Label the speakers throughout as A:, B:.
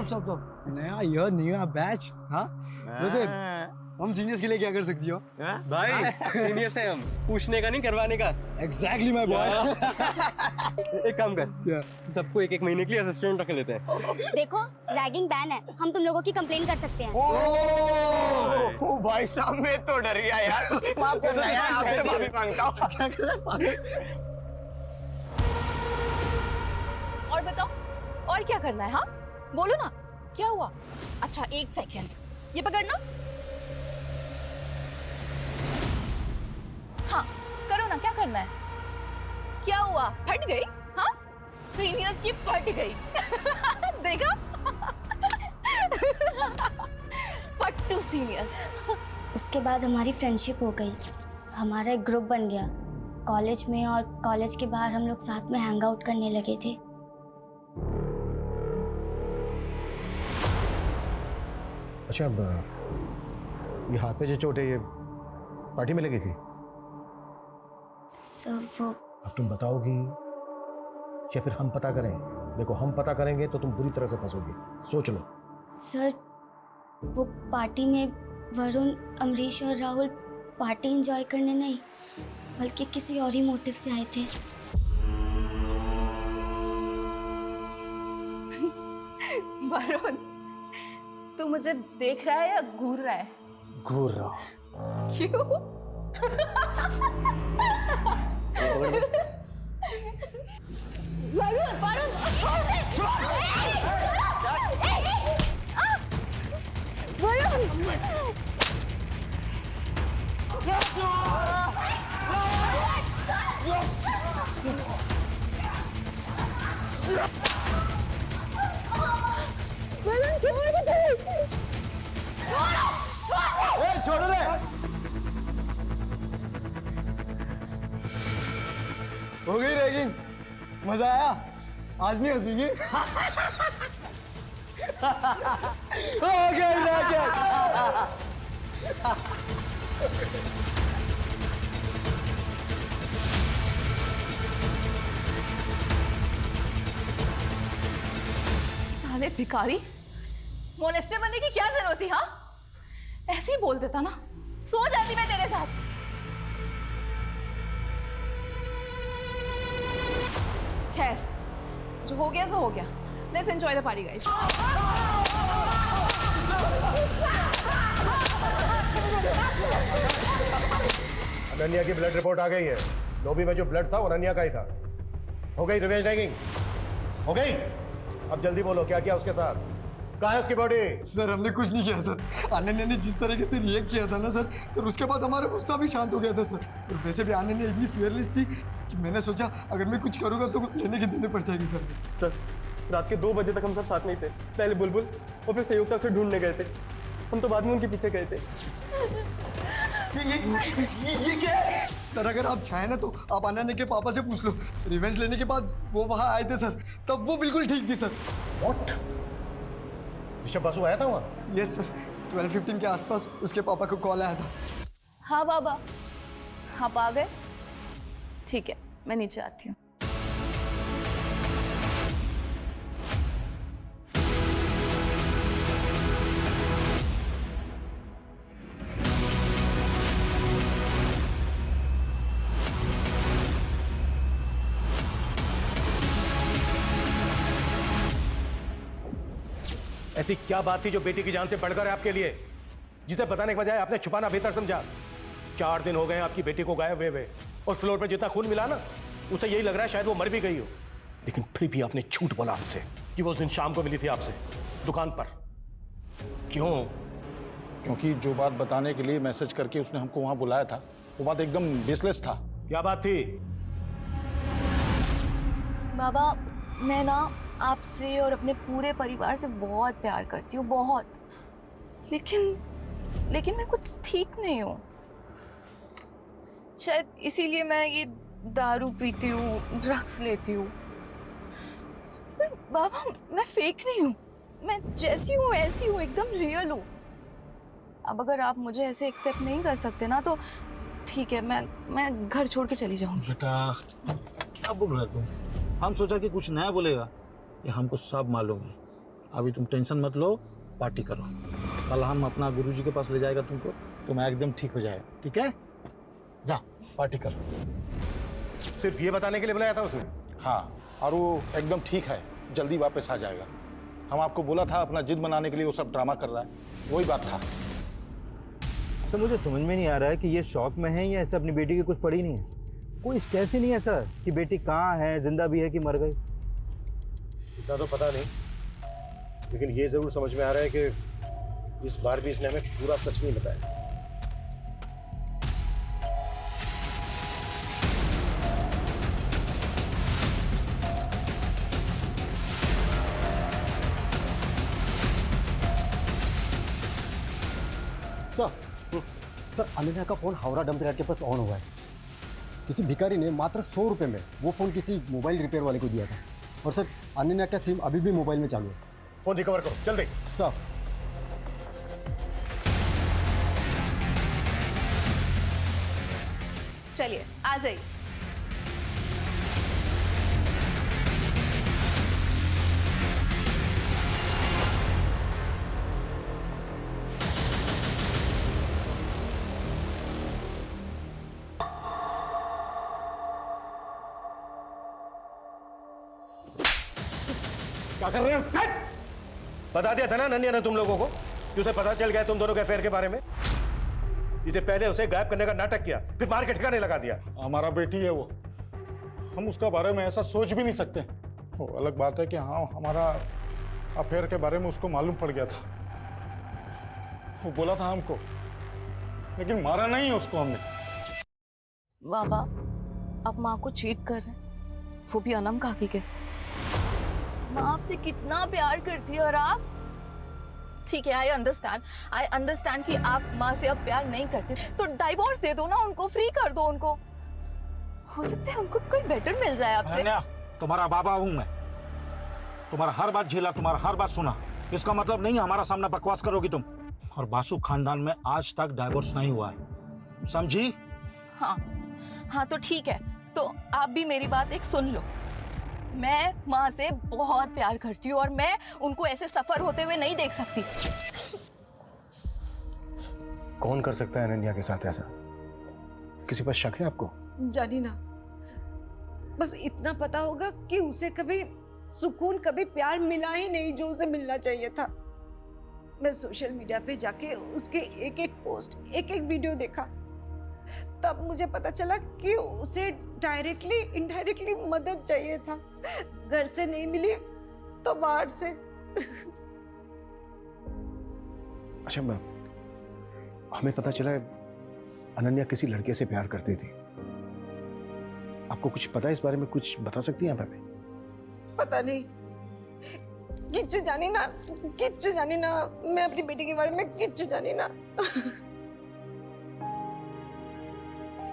A: Stop नया year नया batch. हाँ वैसे हम सीनियर्स के लिए क्या कर सकती हो
B: भाई? सीनियर से हम पूछने का नहीं, करवाने का।
A: Exactly my boy.
B: एक काम कर, सबको एक महीने के लिए असिस्टेंट रख लेते हैं।
C: देखो रैगिंग बैन है, हम तुम लोगों की कंप्लेन कर सकते हैं।
D: ओ भाई साहब मैं तो डर गया यार, माफ करना यार, आपसे माफी मांगता हूँ।
A: क्या कर रहे हैं?
E: और बताओ, और क्या करना है? हाँ बोलो ना, क्या हुआ? अच्छा एक सेकेंड, ये पकड़ना। हाँ करो ना, क्या करना है? क्या हुआ, फट गई? हाँ सीनियर्स की फट गई। देखा? फट्टू सीनियर्स।
C: उसके बाद हमारी फ्रेंडशिप हो गई, हमारा एक ग्रुप बन गया कॉलेज में, और कॉलेज के बाहर हम लोग साथ में हैंग आउट करने लगे थे।
F: अच्छा अब ये हाथ पे जो चोट है ये पार्टी में लगी थी?
C: सर वो
F: अब तुम बताओगी या फिर हम पता करें? देखो हम पता करेंगे तो तुम बुरी तरह से फंसोगी, सोच लो।
C: सर वो पार्टी में वरुण, अमरीश और राहुल पार्टी एंजॉय करने नहीं बल्कि किसी और ही मोटिव से आए थे।
E: वरुण तू मुझे देख रहा है या घूर रहा है?
F: घूर रहा हूं।
E: क्यों? वरुण वरुण छोड़ दे। वरुण छोड़ दे।
A: छोड़ो रे। हो गई रैगिंग, मजा आया? आज नहीं हंसीगी? हो गई रैगिंग।
E: साले भिखारी, मोलेस्टर बनने की क्या जरूरत थी? हाँ ऐसे ही बोल देता ना, सो जाती मैं तेरे साथ। खैर जो हो गया सो हो गया। Let's enjoy the party guys.
F: Ananya की ब्लड रिपोर्ट आ गई है। लॉबी में जो ब्लड था वो अनन्या का ही था। हो गई रिवेंज रैगिंग? हो गई? अब जल्दी बोलो क्या किया उसके साथ? कहाँ है उसकी बॉडी?
A: सर हमने कुछ नहीं किया सर। अनन्या ने जिस तरीके से रिएक्ट किया था ना सर उसके बाद हमारा गुस्सा भी शांत हो गया था सर। और वैसे भी अनन्या इतनी फियरलेस थी कि मैंने सोचा अगर मैं कुछ करूँगा तो लेने के देने पड़ जाएगी सर।
B: सर रात के 2 बजे तक हम सब साथ में ही थे। पहले बुलबुल और फिर संयुक्ता से ढूंढने गए थे। हम तो बाद में उनके पीछे गए थे।
A: ये क्या है? सर अगर आप चाहें ना तो आप अनन्या के पापा से पूछ लो। रिवेंज लेने के बाद वो वहाँ आए थे सर, तब वो बिल्कुल ठीक थी सर।
F: व्हाट? ऋषभ बासु आया था वहाँ?
A: यस सर, 12:15 के आसपास उसके पापा को कॉल आया था।
E: हाँ बाबा, आप आ गए? ठीक है मैं नीचे आती हूँ।
F: ऐसी क्या बात थी जो बेटी की जान से बढ़कर है आपके लिए, जिसे बताने के बजाय आपने छुपाना बेहतर समझा? 4 दिन हो गए आपकी बेटी को गायब हुए और फ्लोर पर जितना खून मिला ना उसे यही लग रहा है शायद वो मर भी गई हो। लेकिन फिर भी आपने झूठ बोला हमसे कि वो उस दिन शाम को मिली थी आपसे दुकान पर। क्यों?
G: क्योंकि जो बात बताने के लिए मैसेज करके उसने हमको वहां बुलाया था वो बात एकदम बेसलेस था।
F: क्या बात थी?
E: बाबा मैं ना आपसे और अपने पूरे परिवार से बहुत प्यार करती हूँ, बहुत। लेकिन मैं कुछ ठीक नहीं हूँ। शायद इसीलिए मैं ये दारू पीती हूँ, ड्रग्स लेती हूँ। पर बाबा मैं फेक नहीं हूँ, मैं जैसी हूँ ऐसी हूँ, एकदम रियल हूँ। अब अगर आप मुझे ऐसे एक्सेप्ट नहीं कर सकते ना तो ठीक है, मैं घर छोड़ के चली जाऊंगी।
H: बेटा क्या बोल रहा है तुम? हम सोचा कि कुछ नया बोलेगा, ये हमको सब मालूम है।
G: अभी तुम टेंशन मत लो, पार्टी करो। कल हम अपना गुरुजी के पास ले जाएगा तुमको, तुम एकदम ठीक हो जाएगा, ठीक है? जा पार्टी करो।
F: सिर्फ ये बताने के लिए बुलाया था उसने?
G: हाँ, और वो एकदम ठीक है, जल्दी वापस आ जाएगा। हम आपको बोला था, अपना जिद बनाने के लिए वो सब ड्रामा कर रहा है, वही बात था।
H: सर मुझे समझ में नहीं आ रहा है कि ये शौक में है या ऐसे अपनी बेटी की कुछ पड़ी नहीं है। कोई कैसे नहीं है सर कि बेटी कहाँ है, जिंदा भी है कि मर गई?
F: इतना तो पता नहीं, लेकिन ये जरूर समझ में आ रहा है कि इस बार भी इसने हमें पूरा सच नहीं बताया।
I: सर अनन्या का फ़ोन हावड़ा डंप यार्ड के पास ऑन हुआ है। किसी भिखारी ने मात्र 100 रुपये में वो फ़ोन किसी मोबाइल रिपेयर वाले को दिया था। और सर अनन्या का सिम अभी भी मोबाइल में चालू है।
F: फोन रिकवर करो जल्दी।
I: सर
E: चलिए आ जाइए।
F: क्या कर रहे हो? बता दिया था ना नन्या ने तुम लोगों को कि उसे पता चल गया तुम दोनों के अफेयर के बारे में। इसने पहले उसे गायब करने का नाटक किया, फिर मार के ठिकाने लगा दिया।
G: हमारा बेटी है वो, हम उसका बारे में ऐसा सोच भी नहीं सकते। वो अलग बात है कि हाँ, हमारा अफेयर के बारे में उसको मालूम पड़ गया था। वो बोला था हमको, लेकिन मारा नहीं उसको हमने।
E: बाबा आप माँ को चीट कर रहे हैं, वो भी अनम काकी के साथ। माँ आपसे कितना प्यार करती है और आप। ठीक है, आई अंडरस्टैंड कि आप माँ से अब प्यार नहीं करते, तो डाइवोर्स दे दो ना उनको, फ्री कर दो उनको। हो सकता है उनको कोई बेटर मिल जाए आपसे।
G: तुम्हारा बाबा हूं मैं, तुम्हारा हर बात झेला, तुम्हारा हर बात सुना। इसका मतलब नहीं हमारा सामना बकवास करोगी तुम। और बासु खानदान में आज तक डाइवोर्स नहीं हुआ है, समझी?
E: हाँ तो ठीक है, तो आप भी मेरी बात एक सुन लो। मैं माँ से बहुत प्यार करती हूँ और मैं उनको ऐसे सफर होते हुए नहीं देख सकती।
F: कौन कर सकता है अनन्या के साथ ऐसा? किसी पर शक है आपको?
J: जानी ना, बस इतना पता होगा कि उसे कभी सुकून, कभी प्यार मिला ही नहीं जो उसे मिलना चाहिए था। मैं सोशल मीडिया पे जाके उसके एक एक पोस्ट, एक एक वीडियो देखा, तब मुझे पता चला कि उसे डायरेक्टली इनडायरेक्टली मदद चाहिए था। घर से नहीं मिली तो बाहर से।
F: अच्छा, हमें पता चला है अनन्या किसी लड़के से प्यार करती थी। आपको कुछ पता है इस बारे में? कुछ बता सकती हैं आप हमें?
J: पता नहीं, किच्चू जानी ना, किच्चू जानी ना। मैं अपनी बेटी के बारे में किच्चू जानी ना।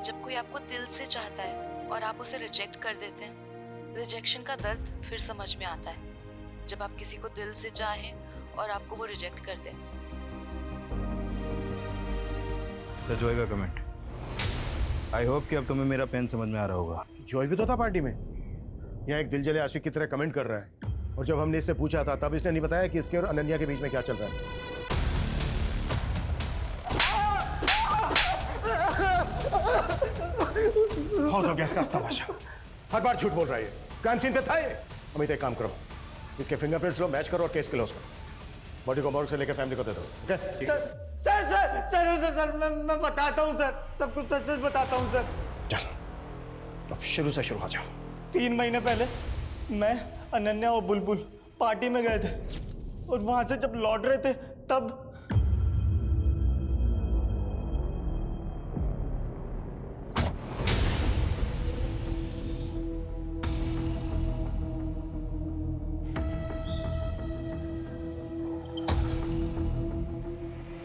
E: जब कोई आपको दिल से चाहता है और आप उसे रिजेक्ट कर देते हैं, रिजेक्शन का दर्द फिर समझ में आता है। जब आप किसी को दिल से चाहें और आपको वो रिजेक्ट कर दें।
H: तो जॉय का कमेंट, आई होप कि अब तुम्हें मेरा पेन समझ में आ रहा होगा।
F: जॉय भी तो था पार्टी में, यहाँ एक दिल जले आशिक की तरह कमेंट कर रहा है। और जब हमने इससे पूछा था तब इसने नहीं बताया कि इसके और अनन्या के बीच में क्या चल रहा है। बहुत हो गया इसका तमाशा, हर बार झूठ बोल रहा है। क्राइम सीन पे था ये। अमित एक काम करो, इसके फिंगरप्रिंट्स लो, मैच करो और केस क्लोज करो। बॉडी को मॉर्ग से लेकर फैमिली को दे दो। Okay?
D: Sir sir sir sir sir मैं बताता हूँ सर, सब कुछ सच सच बताता हूँ सर।
F: चल अब शुरू से शुरू आ जाओ।
D: 3 महीने पहले मैं, अनन्या और बुलबुल पार्टी में गए थे और वहां से जब लौट रहे थे तब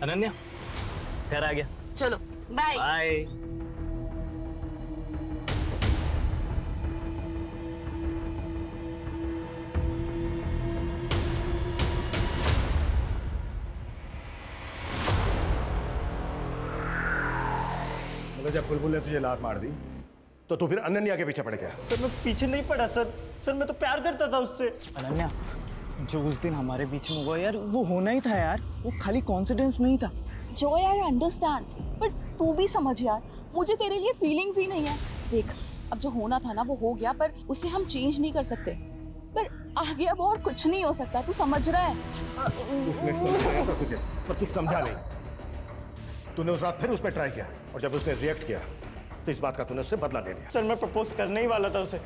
H: अनन्या घर आ गया।
E: चलो बाय।
H: बाय।
F: जब बुलबुल ने तुझे लात मार दी तो तू फिर अनन्या के पीछे पड़ गया।
D: सर मैं पीछे नहीं पड़ा सर, सर मैं तो प्यार करता था उससे।
H: अनन्या
D: जो उस दिन हमारे बीच में हुआ यार, वो होना ही था यार। वो खाली कॉन्फिडेंस नहीं था।
E: जो यार अंडरस्टैंड, बट तू भी समझ यार, मुझे तेरे लिए फीलिंग्स ही नहीं है। देख, अब जो होना था ना वो हो गया, पर उसे हम चेंज नहीं कर सकते। पर आगे अब और कुछ नहीं हो सकता, तू समझ रहा है?
F: उसने समझाया था तुझे, पर तू समझा नहीं। तूने उस रात फिर उस पर ट्राई किया, और जब उसने रिएक्ट किया तो इस बात का तूने उससे बदला ले लिया।
D: सर मैं प्रपोज करने ही वाला था उसे।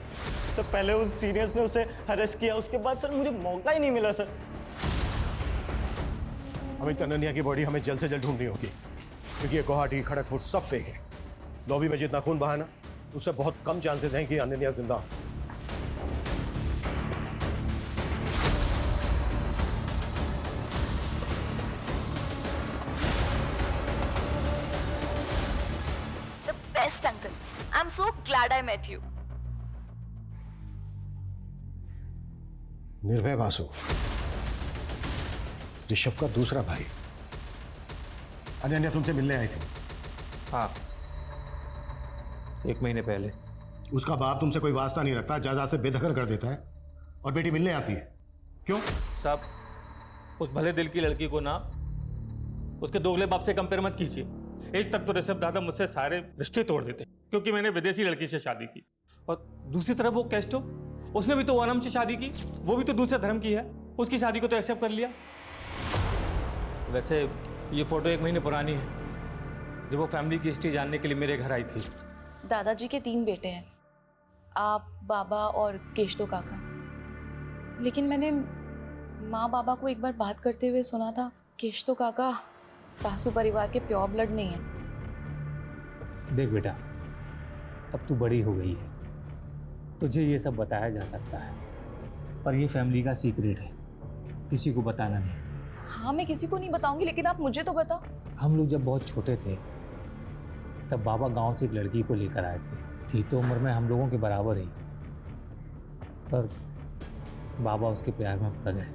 D: सर पहले उस सीनियर्स ने उसे हरेस किया, उसके बाद सर मुझे मौका ही नहीं मिला सर।
F: हमें अनन्या की बॉडी हमें जल्द से जल्द ढूंढनी होगी, क्योंकि ये गुवाहाटी, खड़गपुर सब फेक है। लॉबी में जितना खून बहा ना, उससे बहुत कम चांसेस हैं कि अनन्या जिंदा हो।
E: The best uncle. I'm so glad I met you.
F: निर्भय वासु, ऋषभ का दूसरा भाई। अनन्या तुमसे मिलने आई थी।
K: हाँ, 1 महीने पहले।
F: उसका बाप तुमसे कोई वास्ता नहीं रखता, जायदाद से बेदखल कर देता है, और बेटी मिलने आती है। क्यों?
K: साहब, उस भले दिल की लड़की को ना उसके दोगले बाप से कंपेयर मत कीजिए। एक तक तो ऋषभ दादा मुझसे सारे रिश्ते तोड़ देते क्योंकि मैंने विदेशी लड़की से शादी की, और दूसरी तरफ वो कैस्टो, उसने भी तो ओनम से शादी की, वो भी तो दूसरे धर्म की है, उसकी शादी को तो एक्सेप्ट कर लिया। वैसे ये फोटो 1 महीने पुरानी है, जब वो फैमिली की हिस्ट्री जानने के लिए मेरे घर आई थी।
E: दादाजी के 3 बेटे हैं, आप, बाबा और केशतो काका। लेकिन मैंने माँ बाबा को एक बार बात करते हुए सुना था, केशतो काका वासु परिवार के प्योर ब्लड नहीं है।
K: देख बेटा, अब तू बड़ी हो गई है, तुझे ये सब बताया जा सकता है, पर ये फैमिली का सीक्रेट है, किसी को बताना नहीं।
E: हाँ, मैं किसी को नहीं बताऊंगी, लेकिन आप मुझे तो बताओ।
K: हम लोग जब बहुत छोटे थे तब बाबा गांव से एक लड़की को लेकर आए थे। थी तो उम्र में हम लोगों के बराबर ही, पर बाबा उसके प्यार में पड़ गए।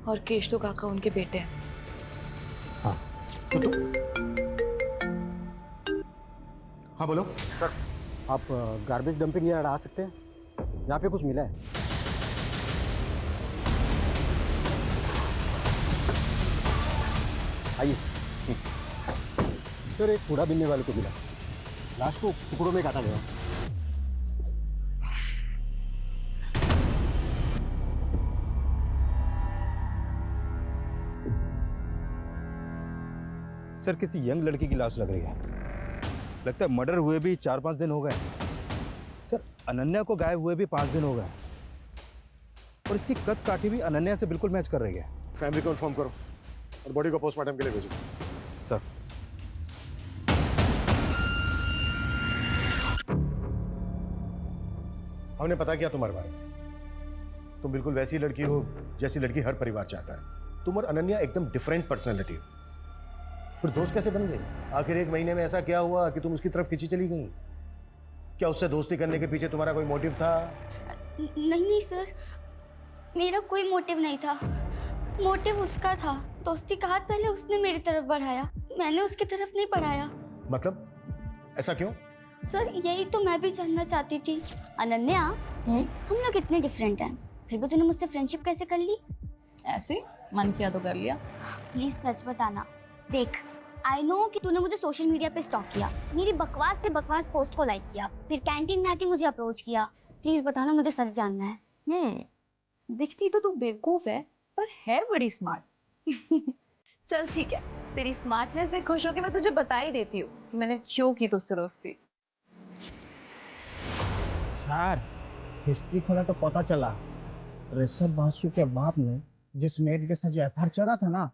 E: और केशतो काका उनके बेटे हैं।
K: हाँ
F: तो हाँ बोलो
I: सर, आप गार्बेज डंपिंग यार्ड आ सकते हैं? यहाँ पे कुछ मिला है। आइए। सर, एक कूड़ा बीनने वाले को मिला, लाश को टुकड़ों में काटा गया।
H: सर किसी यंग लड़की की लाश लग रही है। लगता है मर्डर हुए भी 4-5 दिन हो गए। सर अनन्या को गायब हुए भी 5 दिन हो गए, और इसकी कद काठी भी अनन्या से बिल्कुल मैच कर रही है।
F: फैमिली को इन्फॉर्म करो और बॉडी को पोस्टमार्टम के लिए भेजो।
H: सर
F: हमने पता किया तुम्हारे बारे में। तुम बिल्कुल वैसी लड़की हो जैसी लड़की हर परिवार चाहता है। तुम और अनन्या एकदम डिफरेंट पर्सनैलिटी हो। फिर दोस्त कैसे बन गई? आखिर 1 महीने में ऐसा क्या हुआ कि तुम उसकी तरफ खींची चली गई? क्या उससे दोस्ती करने के पीछे तुम्हारा कोई मोटिव था?
C: नहीं सर, मेरा कोई मोटिव नहीं था। मोटिव उसका था। दोस्ती का हाथ पहले उसने मेरी तरफ बढ़ाया, मैंने उसकी तरफ नहीं बढ़ाया।
F: मतलब ऐसा क्यों?
C: सर यही तो मैं भी जानना चाहती थी। अनन्या, हम लोग इतने डिफरेंट हैं, फिर भी तूने मुझसे फ्रेंडशिप कैसे कर ली?
E: ऐसे मन किया तो कर लिया।
C: प्लीज सच बताना। देख, आई नो कि तूने मुझे सोशल मीडिया पे स्टॉक किया, मेरी बकवास से बकवास पोस्ट को लाइक किया, फिर कैंटीन में आके मुझे अप्रोच किया। प्लीज बताना, मुझे सच जानना है।
E: दिखती तो तू बेवकूफ है, पर है बड़ी स्मार्ट। चल ठीक है, तेरी स्मार्टनेस से खुश होकर मैं तुझे बता ही देती हूँ कि मैंने क्यों की तुझसे दोस्ती।
L: सर, हिस्ट्री खोला तो पता चला ऋषभ बासु के बाप ने जिस मेड के साथ जो एफआईआर चला था ना,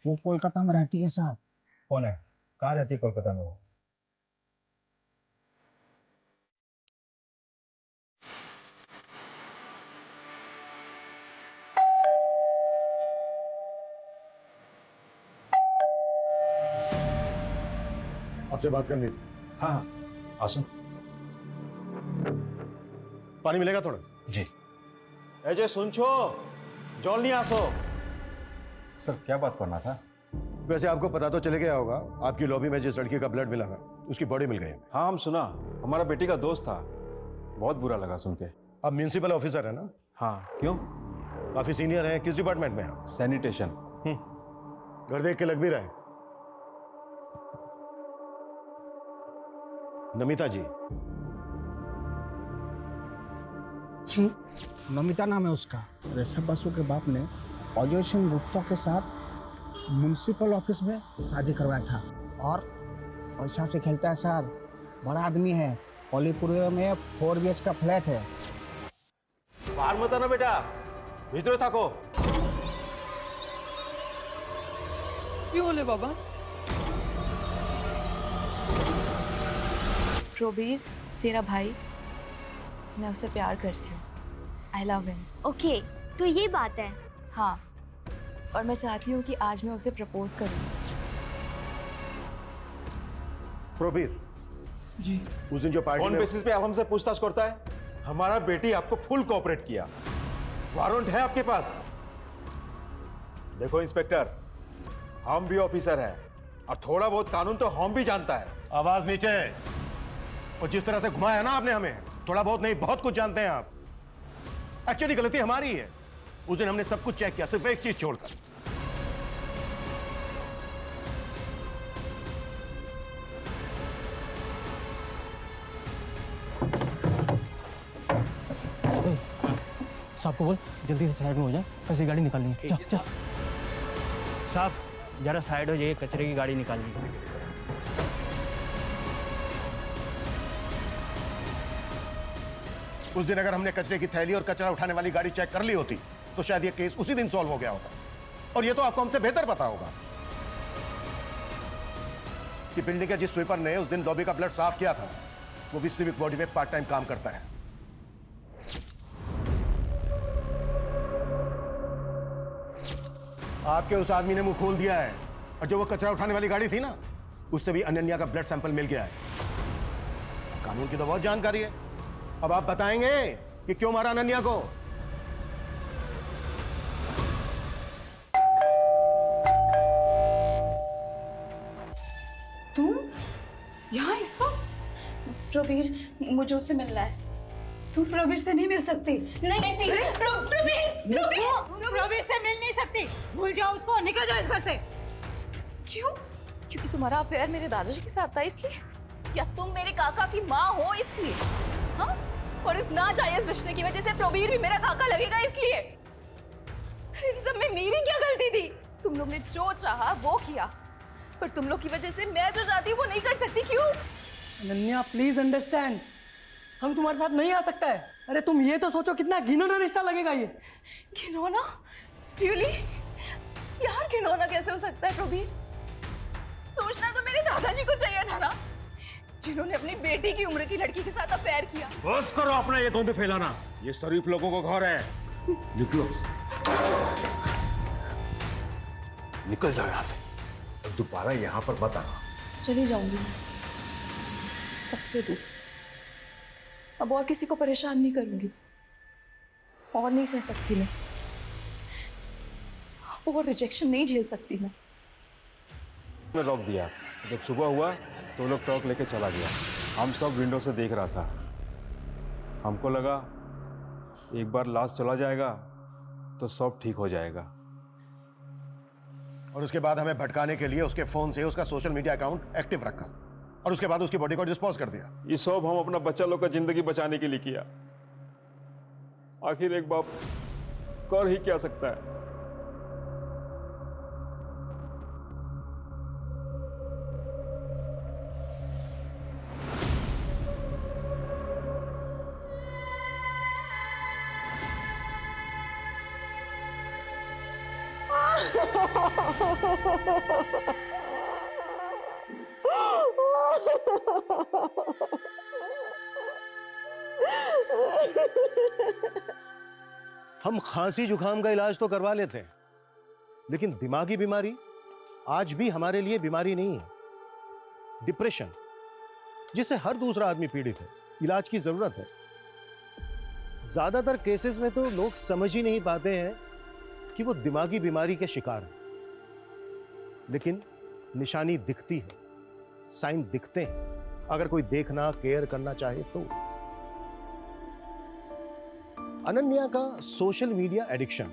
L: वो कोलकाता में रहती है सर।
H: कौन है? कहाँ रहती है कोलकाता में वो?
F: आपसे बात करनी थी।
H: हाँ हाँ, आसो।
F: पानी मिलेगा थोड़ा?
H: जी।
D: अजय सुन छो, जॉल नहीं आसो।
H: सर क्या बात करना था?
F: वैसे आपको पता तो चले गया होगा, आपकी लॉबी में जिस लड़की का ब्लड मिला था उसकी बॉडी मिल गई।
M: हाँ हम सुना, हमारा बेटी का दोस्त था, बहुत बुरा लगा सुन के।
F: आप म्यूनिसिपल ऑफिसर है ना?
M: हाँ, क्यों?
F: काफी सीनियर हैं, किस डिपार्टमेंट में?
H: सैनिटेशन।
F: घर देख के लग भी रहा है। नमिता जी।
L: जी नमिता नाम है उसका। ऋषभ बसु के बाप ने अजय सिंह गुप्ता के साथ म्युनिसिपल ऑफिस में शादी करवाया था और पैसा से खेलता है सर। बड़ा आदमी है। अलीपुर में 4 BH का फ्लैट है।
K: बाहर मत आना बेटा, भीतर थाको।
E: क्यों बोले बाबा? प्रोबीर तेरा भाई, मैं उसे प्यार करती हूँ। I love him.
C: ओके तो ये बात है।
E: हाँ, और मैं चाहती हूँ कि आज मैं उसे प्रपोज करूँ।
F: प्रोबीर
K: जी।
F: उस दिन जो पार्टी
K: ऑन
F: में
K: बेसिस पे आप हमसे पूछताछ करता है? हमारा बेटी आपको फुल कोऑपरेट किया। वारंट है आपके पास। देखो इंस्पेक्टर, हम भी ऑफिसर हैं और थोड़ा बहुत कानून तो हम भी जानता है।
F: आवाज नीचे। और जिस तरह से घुमाया ना आपने हमें, थोड़ा बहुत नहीं बहुत कुछ जानते हैं आप। एक्चुअली गलती हमारी है। उस दिन हमने सब कुछ चेक किया, सिर्फ एक चीज छोड़कर।
B: साहब को बोल जल्दी से साइड में हो जाए, ऐसी गाड़ी निकालनी है। चल चल।
M: साहब जरा साइड हो जाइए, कचरे की गाड़ी निकालनी है।
F: उस दिन अगर हमने कचरे की थैली और कचरा उठाने वाली गाड़ी चेक कर ली होती तो शायद ये केस उसी दिन सॉल्व हो गया होता। और ये तो आपको हमसे बेहतर पता होगा कि बिल्डिंग के जिस स्वीपर ने उस दिन लॉबी का ब्लड साफ किया था वो भी सिविक बॉडी में पार्ट टाइम काम करता है। आपके उस आदमी ने मुंह खोल दिया है और जो वो कचरा उठाने वाली गाड़ी थी ना, उससे भी अनन्या का ब्लड सैंपल मिल गया है। कानून की तो बहुत जानकारी है। अब आप बताएंगे कि क्यों मारा अनन्या को?
E: तुम यहाँ इस वक्त? प्रबीर, मुझे उससे मिलना है।
J: तू प्रबीर से नहीं मिल सकती।
E: नहीं
J: प्रबीर से मिल नहीं सकती। भूल जाओ उसको, निकल जाओ इस घर से।
E: क्यों? क्योंकि तुम्हारा अफेयर मेरे दादाजी के साथ था इसलिए? या तुम मेरे काका की माँ हो इसलिए? हाँ? और इस नाजायज रिश्ते की वजह से प्रबीर भी मेरा काका लगेगा इसलिए? इन सब में मेरी क्या गलती थी? तुम लोग ने जो चाहा वो किया, पर तुम लोग की वजह से मैं जो चाहती हूँ वो नहीं कर सकती। क्यों?
B: अनन्या प्लीज अंडरस्टैंड, हम तुम्हारे साथ नहीं आ सकता है। अरे तुम ये तो सोचो कितना घिनौना रिश्ता लगेगा ये।
E: घिनौना? रियली? यार घिनौना कैसे हो सकता है प्रबीर? सोचना तो मेरे दादाजी को चाहिए था ना, जिन्होंने अपनी बेटी की उम्र की लड़की के साथ अफेयर किया।
F: बस करो अपना ये गंद फैलाना, ये शरीफ लोगों को घर है। निकलो, निकल जाओ यहाँ से, दोबारा यहाँ पर मत आना।
E: चली जाऊंगी सबसे दूर। अब और किसी को परेशान नहीं करूंगी, और नहीं सह सकती मैं, और रिजेक्शन नहीं झेल सकती मैं।
N: रोक दिया। जब सुबह हुआ तो लोग ट्रक लेके चला गया। हम सब विंडो से देख रहा था। हमको लगा एक बार लाश चला जाएगा तो सब ठीक हो जाएगा।
F: और उसके बाद हमें भटकाने के लिए उसके फोन से उसका सोशल मीडिया अकाउंट एक्टिव रखा और उसके बाद उसकी बॉडी को डिस्पोज कर दिया।
N: ये सब हम अपना बच्चा लोग का जिंदगी बचाने के लिए किया। आखिर एक बाप कर ही क्या सकता है।
F: हम खांसी जुकाम का इलाज तो करवा लेते हैं, लेकिन दिमागी बीमारी आज भी हमारे लिए बीमारी नहीं है। डिप्रेशन, जिससे हर दूसरा आदमी पीड़ित है, इलाज की जरूरत है। ज्यादातर केसेस में तो लोग समझ ही नहीं पाते हैं कि वो दिमागी बीमारी के शिकार हैं, लेकिन निशानी दिखती है, साइन दिखते हैं, अगर कोई देखना केयर करना चाहे तो।
H: अनन्या का सोशल मीडिया एडिक्शन,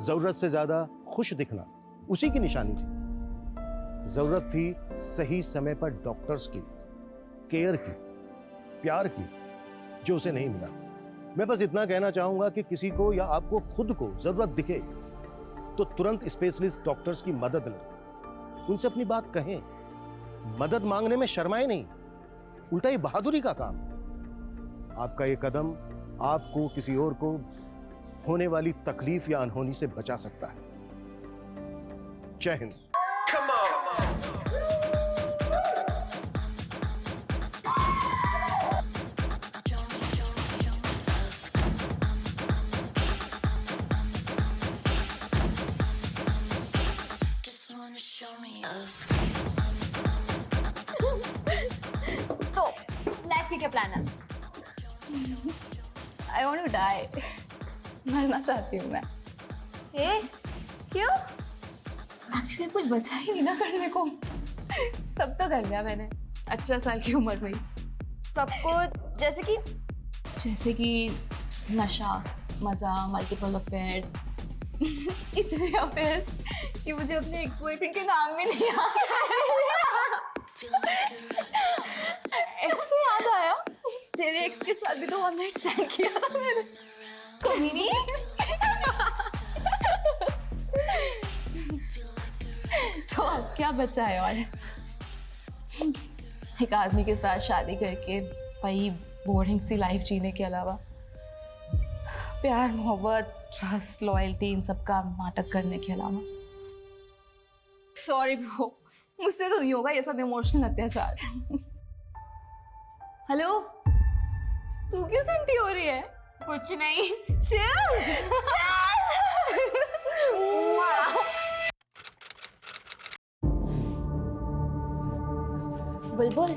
H: जरूरत से ज्यादा खुश दिखना उसी की निशानी थी। जरूरत थी सही समय पर डॉक्टर्स की, केयर की, प्यार की, जो उसे नहीं मिला। मैं बस इतना कहना चाहूंगा कि किसी को या आपको खुद को जरूरत दिखे तो तुरंत स्पेशलिस्ट डॉक्टर्स की मदद लें, उनसे अपनी बात कहें। मदद मांगने में शर्माए नहीं, उल्टा ये बहादुरी का काम। आपका ये कदम आपको किसी और को होने वाली तकलीफ या अनहोनी से बचा सकता है। जय हिंद।
E: तो लाइफ के क्या प्लान है? I want to die. मरना चाहती हूँ मैं। ए, क्यों? एक्चुअली कुछ बचा ही नहीं ना करने को। सब तो कर लिया मैंने 18 साल की उम्र में। सबको जैसे कि नशा, मजा, मल्टीपल अफेयर्स। इतने अफेयर्स कि मुझे अपने एक्स बॉयफ्रेंड के नाम भी नहीं याद। ऐसे याद आया, तेरे एक्स के साथ भी तो वन नाइट स्टैंड किया था मैंने। कमीनी। तो अब क्या बचा है? और एक आदमी के साथ शादी करके वही बोरिंग सी लाइफ जीने के अलावा प्यार, मोहब्बत, ट्रस्ट, लॉयल्टी, इन सब का नाटक करने के अलावा। सॉरी ब्रो, मुझसे तो नहीं होगा ये सब इमोशनल अत्याचार। हेलो, तू क्यों सेंटी हो रही है?
C: कुछ नहीं।
E: Cheers!
C: बुलबुल,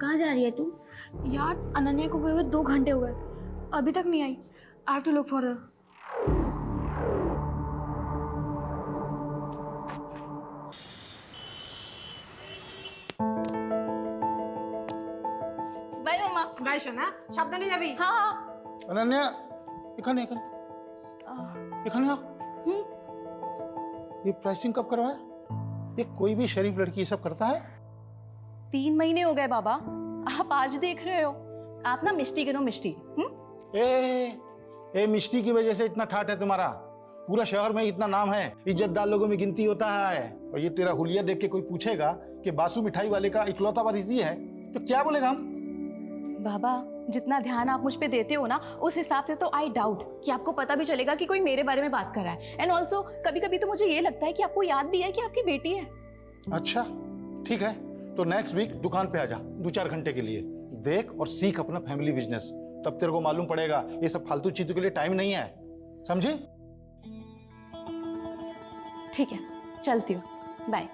C: कहाँ जा रही है तू?
O: यार अनन्या को गए हुए 2 घंटे हो गए, अभी तक नहीं आई। I have to look for her.
E: Bye मम्मा।
O: बाय सोना, सावधानी যাবি।
E: हाँ हाँ।
G: अनन्या, এখানে ये प्राइसिंग कब करवाया? ये कोई भी शरीफ लड़की ये सब करता है?
E: 3 महीने हो गए बाबा, आप आज देख रहे हो। आप ना मिष्टी गिनो, मिष्टी।
G: ए मिष्टी की वजह से इतना ठाट है तुम्हारा। पूरा शहर में इतना नाम है, इज्जतदार लोगों में गिनती होता है। और ये तेरा हुलिया देख के कोई पूछेगा कि बासु मिठाई वाले का इकलौता वारिस ये है, तो क्या बोलेगा हम?
E: बाबा, जितना ध्यान आप मुझ पे देते हो ना, उस हिसाब से तो आई डाउट कि आपको पता भी चलेगा कि कोई मेरे बारे में बात कर रहा है। एंड ऑल्सो कभी कभी तो मुझे ये लगता है कि आपको याद भी है कि आपकी बेटी है।
G: अच्छा ठीक है, तो नेक्स्ट वीक दुकान पे आ जा 2-4 घंटे के लिए। देख और सीख अपना फैमिली बिजनेस, तब तेरे को मालूम पड़ेगा ये सब फालतू चीजों के लिए टाइम नहीं है, समझी?
E: ठीक है, चलती हूँ, bye.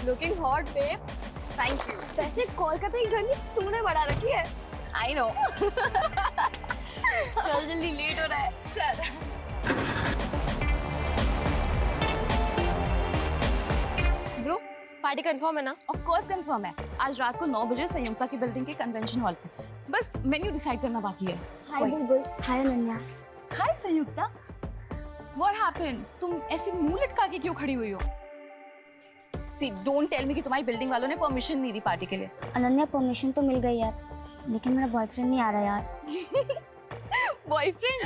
C: Looking hot babe. Thank you. वैसे कोलकाता की गर्मी तुमने बढ़ा रखी है।
E: I know.
C: चल जल्दी, लेट हो रहा है।
E: चल।
O: ब्रो, पार्टी कंफर्म है ना?
E: ऑफ कोर्स कंफर्म है। आज रात को 9 बजे संयुक्ता की बिल्डिंग के कन्वेंशन हॉल पे। बस मेन्यू डिसाइड करना बाकी है।
C: हाय बुलबुल। हाय अनन्या।
E: हाय संयुक्ता। What happened? तुम ऐसे मुंह लटका के क्यों खड़ी हुई हो? See, don't tell me कि तुम्हारी बिल्डिंग वालों ने परमिशन नहीं दी पार्टी के लिए।
C: अनन्या, परमिशन तो मिल गई यार, लेकिन मेरा बॉयफ्रेंड नहीं आ रहा यार।
E: बॉयफ्रेंड?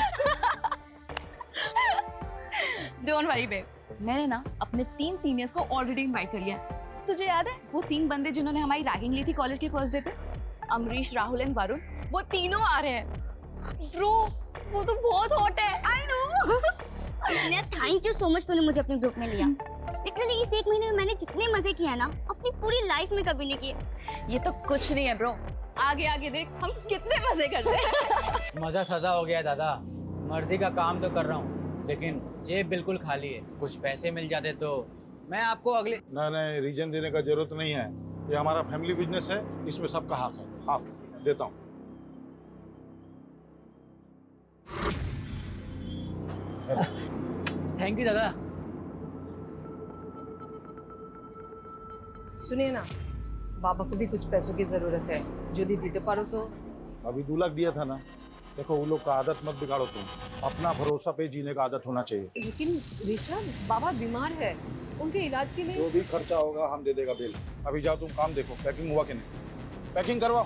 E: डोंट वरी बेब, मैंने ना अपने 3 सीनियर्स को ऑलरेडी इनवाइट कर लिया है। तुझे याद है वो 3 बंदे जिन्होंने हमारी रैगिंग ली थी कॉलेज के फर्स्ट डे पे? अमरीश, राहुल एंड वरुण, वो तीनों आ रहे हैं।
O: ब्रो वो तो बहुत हॉट है।
E: I no.
C: Ananya thank you so much, तूने मुझे अपने ग्रुप में लिया। लिटरली इस 1 महीने में मैंने जितने मजे किए ना अपनी पूरी लाइफ में कभी नहीं किए।
E: ये तो कुछ नहीं है ब्रो, आगे आगे देख हम कितने मजे करते हैं।
M: मजा सजा हो गया दादा। मर्दी का काम तो कर रहा हूँ लेकिन जेब बिल्कुल खाली है। कुछ पैसे मिल जाते तो मैं आपको अगले
G: नहीं, रीजन देने का जरूरत नहीं है। ये हमारा फैमिली बिजनेस है, इसमें सबका हक है। हाँ, देता हूँ।
M: थैंक यू दादा।
J: सुनिए ना, बाबा को भी कुछ पैसों की जरूरत है, जो दी दे पारो तो।
G: अभी 2 लाख दिया था ना। देखो, वो लोग का आदत मत बिगाड़ो तुम। अपना भरोसा पे जीने का आदत होना चाहिए।
J: लेकिन ऋषभ, बाबा बीमार है, उनके इलाज के लिए
G: जो भी खर्चा होगा हम दे देगा बिल। अभी जाओ तुम काम देखो, पैकिंग हुआ कि नहीं। पैकिंग करवाओ।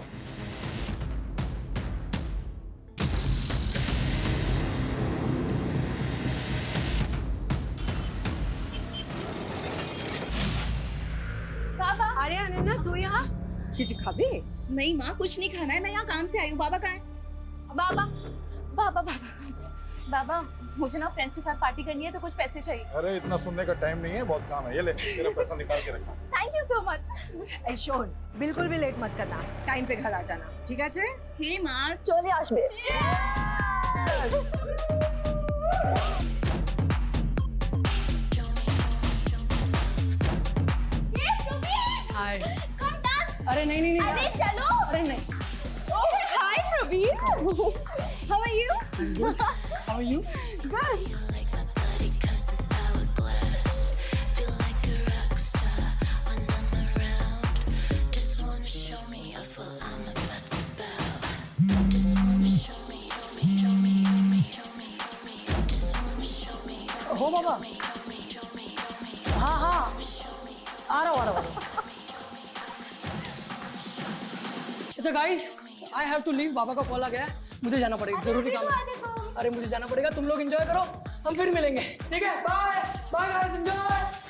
E: बाबा,
J: अरे अनन्या तू यहाँ कुछ खाबी?
E: नहीं माँ, कुछ नहीं खाना है, मैं यहाँ काम से आई हूँ। बाबा कहाँ है? बाबा बाबा बाबा बाबा, मुझे ना फ्रेंड्स के साथ पार्टी करनी है तो कुछ पैसे चाहिए।
G: अरे इतना सुनने का टाइम नहीं है, बहुत काम है। ये ले, तेरा पैसा निकाल के रखा।
E: Thank you so much.
J: ऐशोन, बिल्कुल भी लेट मत करना, टाइम पे घर आ जाना, ठीक है?
E: हे माँ, चले আসবে।
J: हाय।
E: अरे नहीं अरे चलो।
J: अरे नहीं।
E: Hi Praveen, how are you?
J: How are you?
E: Good.
J: हो बाबा। हाँ, आ रहा हूँ।
P: अच्छा guys, I have to leave. बाबा का कॉल आ गया है, मुझे जाना पड़ेगा, जरूरी काम है। अरे मुझे जाना पड़ेगा, तुम लोग एंजॉय करो, हम फिर मिलेंगे, ठीक है? Bye bye guys, enjoy.